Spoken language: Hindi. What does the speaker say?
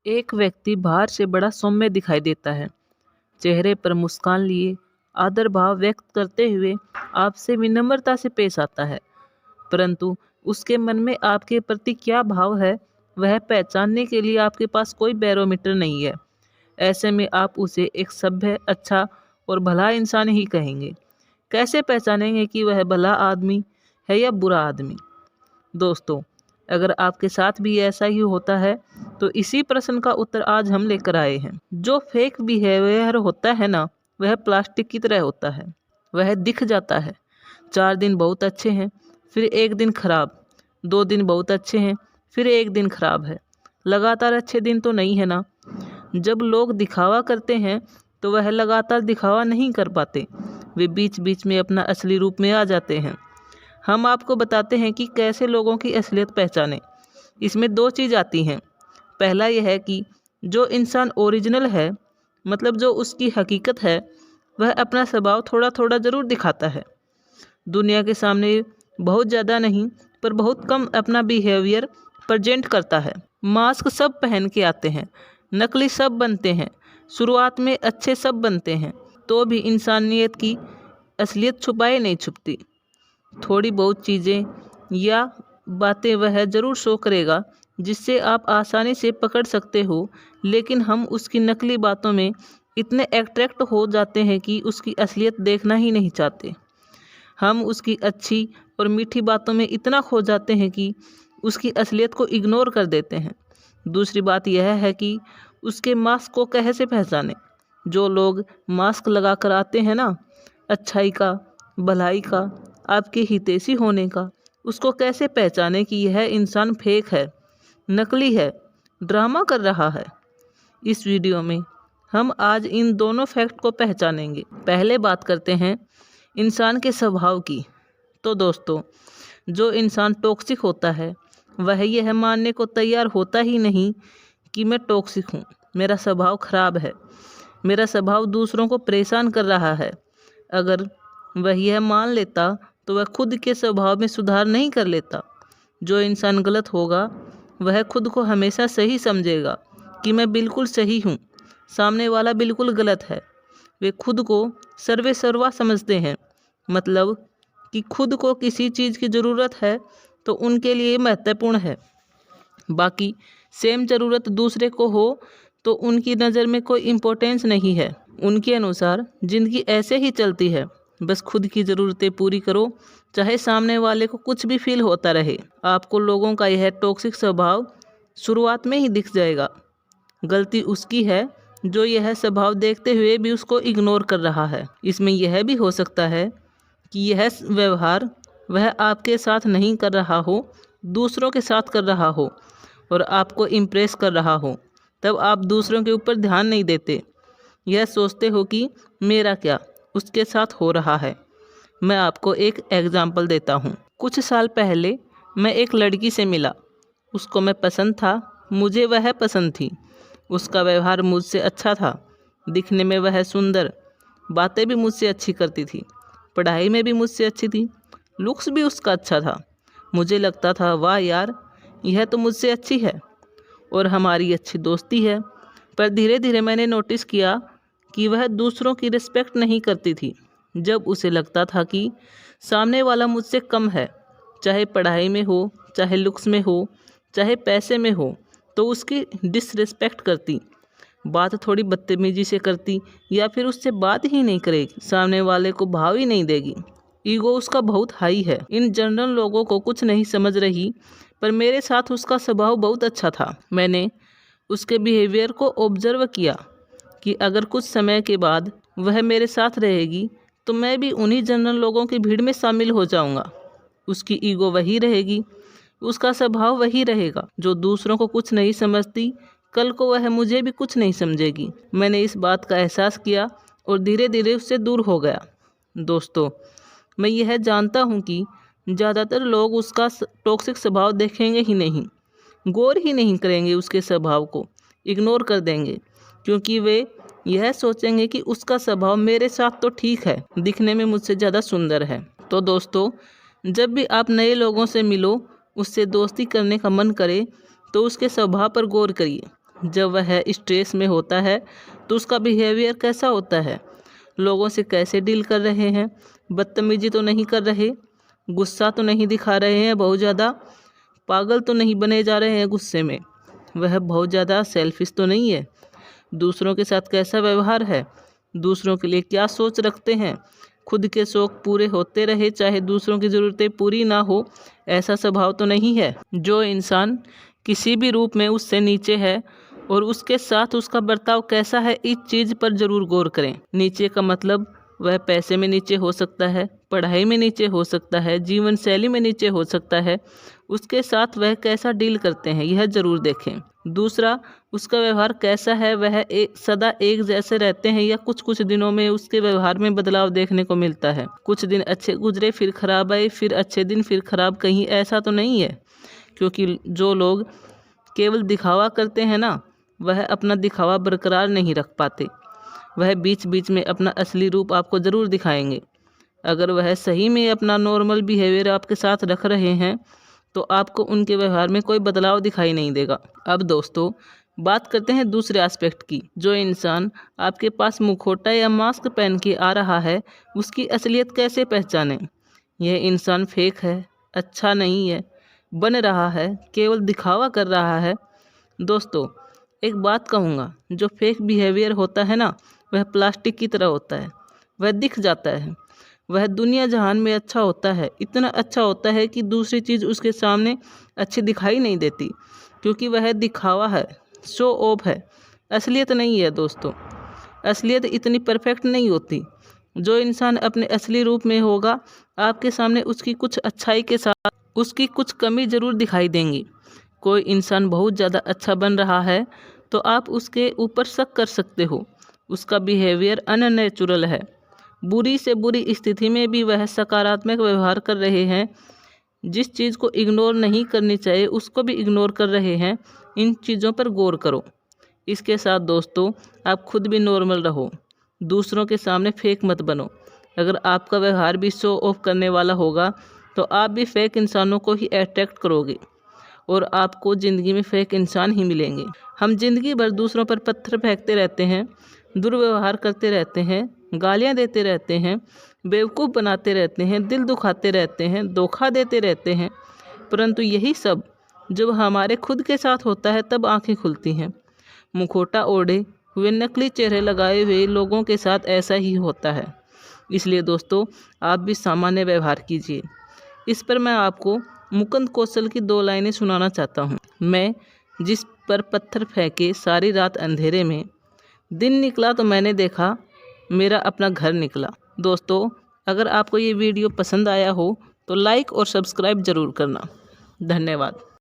एक व्यक्ति बाहर से बड़ा सौम्य दिखाई देता है, चेहरे पर मुस्कान लिए आदर भाव व्यक्त करते हुए आपसे विनम्रता से पेश आता है, परंतु उसके मन में आपके प्रति क्या भाव है वह पहचानने के लिए आपके पास कोई बैरोमीटर नहीं है। ऐसे में आप उसे एक सभ्य, अच्छा और भला इंसान ही कहेंगे। कैसे पहचानेंगे कि वह भला आदमी है या बुरा आदमी? दोस्तों, अगर आपके साथ भी ऐसा ही होता है तो इसी प्रश्न का उत्तर आज हम लेकर आए हैं। जो फेक बिहेवियर होता है ना, वह प्लास्टिक की तरह होता है। वह दिख जाता है, 4 दिन बहुत अच्छे हैं, फिर एक दिन खराब, 2 दिन बहुत अच्छे हैं, फिर एक दिन खराब है। लगातार अच्छे दिन तो नहीं है ना। जब लोग दिखावा करते हैं तो वह लगातार दिखावा नहीं कर पाते, वे बीच बीच में अपना असली रूप में आ जाते हैं। हम आपको बताते हैं कि कैसे लोगों की असलियत पहचानें। इसमें 2 चीज़ आती हैं। पहला यह है कि जो इंसान ओरिजिनल है, मतलब जो उसकी हकीकत है, वह अपना स्वभाव थोड़ा थोड़ा ज़रूर दिखाता है। दुनिया के सामने बहुत ज़्यादा नहीं, पर बहुत कम अपना बिहेवियर प्रेजेंट करता है। मास्क सब पहन के आते हैं, नकली सब बनते हैं, शुरुआत में अच्छे सब बनते हैं, तो भी इंसानियत की असलियत छुपाए नहीं छुपती। थोड़ी बहुत चीज़ें या बातें वह ज़रूर शो करेगा जिससे आप आसानी से पकड़ सकते हो, लेकिन हम उसकी नकली बातों में इतने अट्रैक्ट हो जाते हैं कि उसकी असलियत देखना ही नहीं चाहते। हम उसकी अच्छी और मीठी बातों में इतना खो जाते हैं कि उसकी असलियत को इग्नोर कर देते हैं। दूसरी बात यह है कि उसके मास्क को कैसे पहचानें। जो लोग मास्क लगा कर आते हैं ना, अच्छाई का, भलाई का, आपके हितैषी होने का, उसको कैसे पहचाने कि यह इंसान फेक है, नकली है, ड्रामा कर रहा है। इस वीडियो में हम आज इन दोनों फैक्ट को पहचानेंगे। पहले बात करते हैं इंसान के स्वभाव की। तो दोस्तों, जो इंसान टॉक्सिक होता है वह यह मानने को तैयार होता ही नहीं कि मैं टॉक्सिक हूँ, मेरा स्वभाव खराब है, मेरा स्वभाव दूसरों को परेशान कर रहा है। अगर वह यह मान लेता तो वह खुद के स्वभाव में सुधार नहीं कर लेता। जो इंसान गलत होगा वह खुद को हमेशा सही समझेगा कि मैं बिल्कुल सही हूँ, सामने वाला बिल्कुल गलत है। वे खुद को सर्वे सर्वा समझते हैं, मतलब कि खुद को किसी चीज़ की ज़रूरत है तो उनके लिए महत्वपूर्ण है, बाकी सेम ज़रूरत दूसरे को हो तो उनकी नज़र में कोई इम्पोर्टेंस नहीं है। उनके अनुसार ज़िंदगी ऐसे ही चलती है, बस खुद की ज़रूरतें पूरी करो, चाहे सामने वाले को कुछ भी फील होता रहे। आपको लोगों का यह टॉक्सिक स्वभाव शुरुआत में ही दिख जाएगा। गलती उसकी है जो यह स्वभाव देखते हुए भी उसको इग्नोर कर रहा है। इसमें यह भी हो सकता है कि यह व्यवहार वह आपके साथ नहीं कर रहा हो, दूसरों के साथ कर रहा हो और आपको इम्प्रेस कर रहा हो। तब आप दूसरों के ऊपर ध्यान नहीं देते, यह सोचते हो कि मेरा क्या उसके साथ हो रहा है। मैं आपको एक एग्जाम्पल देता हूँ। कुछ साल पहले मैं एक लड़की से मिला, उसको मैं पसंद था, मुझे वह पसंद थी। उसका व्यवहार मुझसे अच्छा था, दिखने में वह सुंदर, बातें भी मुझसे अच्छी करती थी, पढ़ाई में भी मुझसे अच्छी थी, लुक्स भी उसका अच्छा था। मुझे लगता था वाह यार, यह तो मुझसे अच्छी है और हमारी अच्छी दोस्ती है। पर धीरे धीरे मैंने नोटिस किया कि वह दूसरों की रिस्पेक्ट नहीं करती थी। जब उसे लगता था कि सामने वाला मुझसे कम है, चाहे पढ़ाई में हो, चाहे लुक्स में हो, चाहे पैसे में हो, तो उसकी डिसरिस्पेक्ट करती, बात थोड़ी बदतमीजी से करती या फिर उससे बात ही नहीं करेगी, सामने वाले को भाव ही नहीं देगी। ईगो उसका बहुत हाई है। इन जनरल लोगों को कुछ नहीं समझ रही, पर मेरे साथ उसका स्वभाव बहुत अच्छा था। मैंने उसके बिहेवियर को ऑब्जर्व किया कि अगर कुछ समय के बाद वह मेरे साथ रहेगी तो मैं भी उन्हीं जनरल लोगों की भीड़ में शामिल हो जाऊंगा। उसकी ईगो वही रहेगी, उसका स्वभाव वही रहेगा। जो दूसरों को कुछ नहीं समझती, कल को वह मुझे भी कुछ नहीं समझेगी। मैंने इस बात का एहसास किया और धीरे धीरे उससे दूर हो गया। दोस्तों, मैं यह जानता हूँ कि ज़्यादातर लोग उसका टॉक्सिक स्वभाव देखेंगे ही नहीं, गौर ही नहीं करेंगे, उसके स्वभाव को इग्नोर कर देंगे, क्योंकि वे यह सोचेंगे कि उसका स्वभाव मेरे साथ तो ठीक है, दिखने में मुझसे ज़्यादा सुंदर है। तो दोस्तों, जब भी आप नए लोगों से मिलो, उससे दोस्ती करने का मन करे तो उसके स्वभाव पर गौर करिए। जब वह स्ट्रेस में होता है तो उसका बिहेवियर कैसा होता है, लोगों से कैसे डील कर रहे हैं, बदतमीजी तो नहीं कर रहे, गुस्सा तो नहीं दिखा रहे हैं बहुत ज़्यादा, पागल तो नहीं बने जा रहे हैं गुस्से में, वह बहुत ज़्यादा सेल्फिश तो नहीं है, दूसरों के साथ कैसा व्यवहार है, दूसरों के लिए क्या सोच रखते हैं, खुद के शौक पूरे होते रहे चाहे दूसरों की ज़रूरतें पूरी ना हो, ऐसा स्वभाव तो नहीं है। जो इंसान किसी भी रूप में उससे नीचे है और उसके साथ उसका बर्ताव कैसा है, इस चीज़ पर ज़रूर गौर करें। नीचे का मतलब वह पैसे में नीचे हो सकता है, पढ़ाई में नीचे हो सकता है, जीवन शैली में नीचे हो सकता है, उसके साथ वह कैसा डील करते हैं यह ज़रूर देखें। दूसरा, उसका व्यवहार कैसा है, वह सदा एक जैसे रहते हैं या कुछ कुछ दिनों में उसके व्यवहार में बदलाव देखने को मिलता है, कुछ दिन अच्छे गुजरे फिर खराब आए, फिर अच्छे दिन फिर खराब, कहीं ऐसा तो नहीं है। क्योंकि जो लोग केवल दिखावा करते हैं ना, वह अपना दिखावा बरकरार नहीं रख पाते, वह बीच बीच में अपना असली रूप आपको ज़रूर दिखाएंगे। अगर वह सही में अपना नॉर्मल बिहेवियर आपके साथ रख रहे हैं तो आपको उनके व्यवहार में कोई बदलाव दिखाई नहीं देगा। अब दोस्तों बात करते हैं दूसरे एस्पेक्ट की। जो इंसान आपके पास मुखौटा या मास्क पहन के आ रहा है उसकी असलियत कैसे पहचानें? यह इंसान फेक है, अच्छा नहीं है, बन रहा है, केवल दिखावा कर रहा है। दोस्तों एक बात कहूँगा, जो फेक बिहेवियर होता है ना, वह प्लास्टिक की तरह होता है, वह दिख जाता है, वह दुनिया जहान में अच्छा होता है, इतना अच्छा होता है कि दूसरी चीज़ उसके सामने अच्छी दिखाई नहीं देती, क्योंकि वह दिखावा है, शो ऑफ है, असलियत नहीं है। दोस्तों असलियत इतनी परफेक्ट नहीं होती। जो इंसान अपने असली रूप में होगा आपके सामने उसकी कुछ अच्छाई के साथ उसकी कुछ कमी ज़रूर दिखाई देंगी। कोई इंसान बहुत ज़्यादा अच्छा बन रहा है तो आप उसके ऊपर शक कर सकते हो, उसका बिहेवियर अननेचुरल है, बुरी से बुरी स्थिति में भी वह सकारात्मक व्यवहार कर रहे हैं, जिस चीज़ को इग्नोर नहीं करनी चाहिए उसको भी इग्नोर कर रहे हैं। इन चीज़ों पर गौर करो। इसके साथ दोस्तों आप खुद भी नॉर्मल रहो, दूसरों के सामने फेक मत बनो। अगर आपका व्यवहार भी शो ऑफ करने वाला होगा तो आप भी फेक इंसानों को ही अट्रैक्ट करोगे और आपको ज़िंदगी में फेक इंसान ही मिलेंगे। हम जिंदगी भर दूसरों पर पत्थर फेंकते रहते हैं, दुर्व्यवहार करते रहते हैं, गालियां देते रहते हैं, बेवकूफ़ बनाते रहते हैं, दिल दुखाते रहते हैं, धोखा देते रहते हैं, परंतु यही सब जब हमारे खुद के साथ होता है तब आंखें खुलती हैं। मुखौटा ओढ़े हुए नकली चेहरे लगाए हुए लोगों के साथ ऐसा ही होता है। इसलिए दोस्तों आप भी सामान्य व्यवहार कीजिए। इस पर मैं आपको मुकुंद कौशल की 2 लाइनें सुनाना चाहता हूँ। मैं जिस पर पत्थर फेंके सारी रात अंधेरे में, दिन निकला तो मैंने देखा मेरा अपना घर निकला। दोस्तों अगर आपको ये वीडियो पसंद आया हो तो लाइक और सब्सक्राइब ज़रूर करना। धन्यवाद।